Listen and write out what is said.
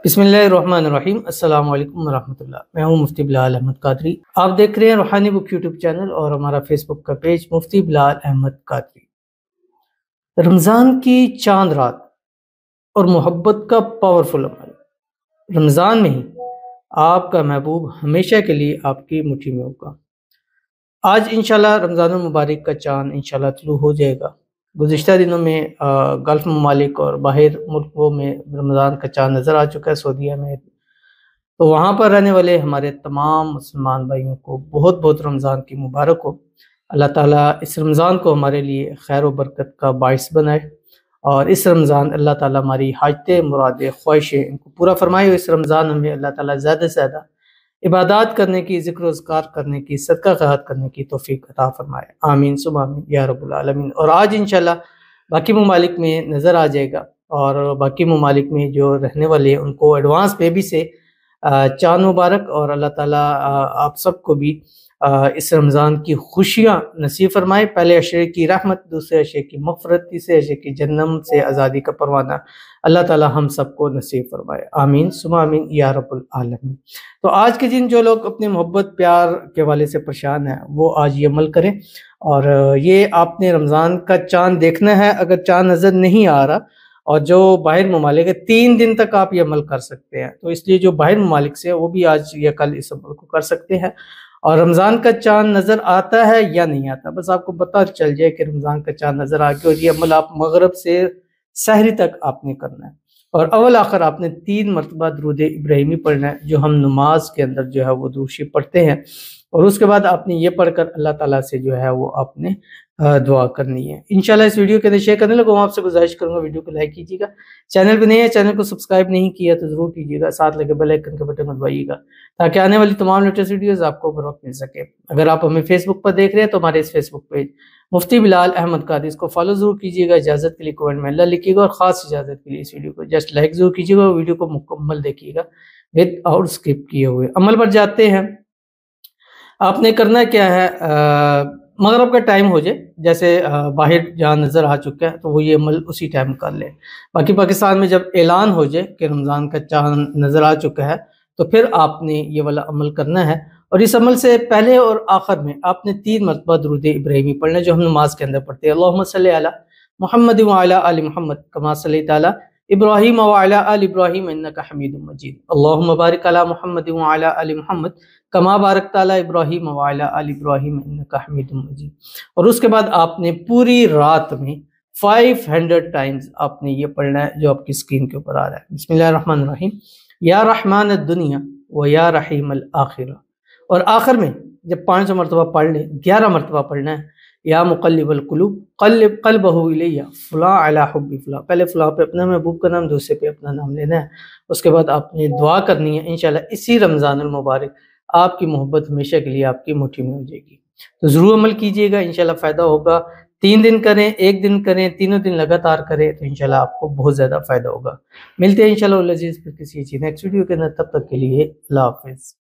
بسم اللہ الرحمن الرحیم۔ السلام علیکم ورحمۃ اللہ۔ میں ہوں مفتی بلال احمد قادری۔ آپ دیکھ رہے ہیں روحانی بک یوٹیوب چینل اور ہمارا فیس بک کا پیج مفتی بلال احمد قادری۔ رمضان کی چاند رات اور محبت کا پاورفل عمل، رمضان میں ہی آپ کا محبوب ہمیشہ کے لیے آپ کی مٹھی میں ہوگا۔ آج انشاءاللہ رمضان المبارک کا چاند انشاءاللہ طلوع ہو جائے گا۔ گزشتہ دنوں میں گلف ممالک اور باہر ملکوں میں رمضان کا چاند نظر آ چکا ہے، سعودیہ میں، تو وہاں پر رہنے والے ہمارے تمام مسلمان بھائیوں کو بہت بہت رمضان کی مبارک ہو۔ اللہ تعالیٰ اس رمضان کو ہمارے لیے خیر و برکت کا باعث بنائے، اور اس رمضان اللہ تعالیٰ ہماری حاجتیں، مرادیں، خواہشیں ان کو پورا فرمائے۔ اس رمضان ہمیں اللہ تعالیٰ زیادہ سے زیادہ عبادات کرنے کی، ذکر و اذکار کرنے کی، صدقہ خیرات کرنے کی توفیق عطا فرمائے، آمین ثم آمین یا رب العالمین۔ اور آج انشاءاللہ باقی ممالک میں نظر آ جائے گا، اور باقی ممالک میں جو رہنے والے ہیں ان کو ایڈوانس بیبی سے چاند مبارک، اور اللہ تعالیٰ آپ سب کو بھی اس رمضان کی خوشیاں نصیب فرمائے۔ پہلے عشرے کی رحمت، دوسرے عشرے کی مغفرت، تیسرے عشرے کی جہنم سے آزادی کا پروانہ اللہ تعالیٰ ہم سب کو نصیب فرمائے، آمین ثم آمین یا رب العالمین۔ تو آج کے دن جو لوگ اپنے محبت پیار کے والے سے پریشان ہیں وہ آج یہ عمل کریں، اور یہ آپ نے رمضان کا چاند دیکھنا ہے۔ اگر چاند نظر نہیں آ رہا اور جو باہر ممالک ہے 3 دن تک آپ یہ عمل کر سکتے ہیں، تو اس لیے جو باہر ممالک سے ہیں وہ بھی آج یا کل اس عمل کو کر سکتے ہیں۔ اور رمضان کا چاند نظر آتا ہے یا نہیں آتا، بس آپ کو پتہ چل جائے کہ رمضان کا چاند نظر آ گیا، اور یہ عمل آپ مغرب سے سحری تک آپ نے کرنا ہے، اور اول آخر آپ نے 3 مرتبہ درود ابراہیمی پڑھنا ہے، جو ہم نماز کے اندر جو ہے وہ درود شریف پڑھتے ہیں، اور اس کے بعد آپ نے یہ پڑھ کر اللہ تعالیٰ سے جو ہے وہ آپ نے دعا کرنی ہے۔ انشاءاللہ اس ویڈیو کے اندر شیئر کرنے لگوں، آپ سے گزارش کروں گا ویڈیو کو لائک کیجیے گا، چینل پہ نہیں ہے چینل کو سبسکرائب نہیں کیا تو ضرور کیجیے گا، ساتھ لگے بیل آئیکن کا بٹن دبائیے گا تاکہ آنے والی تمام لیٹسٹ ویڈیوز آپ کو بر وقت مل سکے۔ اگر آپ ہمیں فیس بک پر دیکھ رہے ہیں تو ہمارے اس فیس بک پیج مفتی بلال احمد قادری، اس کو فالو ضرور کیجیے گا، اجازت کے لیے کمنٹ میں اللہ لکھیے گا، اور خاص اجازت کے لیے اس ویڈیو کو جسٹ لائک ضرور کیجیے گا، ویڈیو کو مکمل دیکھیے گا ود آؤٹ اسکپ کیے ہوئے۔ عمل پر جاتے ہیں۔ آپ نے کرنا کیا ہے، مغرب کا ٹائم ہو جائے، جیسے باہر جہاں نظر آ چکا ہے تو وہ یہ عمل اسی ٹائم کر لیں۔ باقی پاکستان میں جب اعلان ہو جائے کہ رمضان کا چاند نظر آ چکا ہے تو پھر آپ نے یہ والا عمل کرنا ہے، اور اس عمل سے پہلے اور آخر میں آپ نے 3 مرتبہ درود ابراہیمی پڑھنا ہے، جو ہم نماز کے اندر پڑھتے ہیں۔ اللہم صلی علی محمد وعلی آل محمد کما صلیت علی ابراہیم وعلی آل ابراہیم انک حمید مجید، اللہم بارک علی محمد وعلی آل محمد کما بارکت علی ابراہیم وعلی آل ابراہیم انک حمید مجید۔ اور اس کے بعد آپ نے پوری رات میں 500 ٹائمز آپ نے یہ پڑھنا ہے جو آپ کی اسکرین کے اوپر آ رہا ہے۔ بسم اللہ الرحمن الرحیم، یا رحمان الدنیا و یا رحیم الآخرہ، اور آخر میں جب 500 مرتبہ پڑھ لیں 11 مرتبہ پڑھنا ہے، یا مقلب القلوب قلب قلبہ الیہ فلاں علی حب فلاں، پہلے فلاں پہ اپنا محبوب کا نام، دوسرے پہ اپنا نام لینا ہے، اس کے بعد آپ نے دعا کرنی ہے۔ انشاءاللہ اسی رمضان المبارک آپ کی محبت ہمیشہ کے لیے آپ کی مٹھی میں ہو جائے گی، تو ضرور عمل کیجیے گا، انشاءاللہ فائدہ ہوگا۔ 3 دن کریں، 1 دن کریں، تینوں دن لگاتار کریں تو انشاءاللہ آپ کو بہت زیادہ فائدہ ہوگا۔ ملتے ہیں انشاءاللہ العزیز پھر کسی چیز نیکسٹ ویڈیو کے اندر، تب تک کے لیے اللہ حافظ۔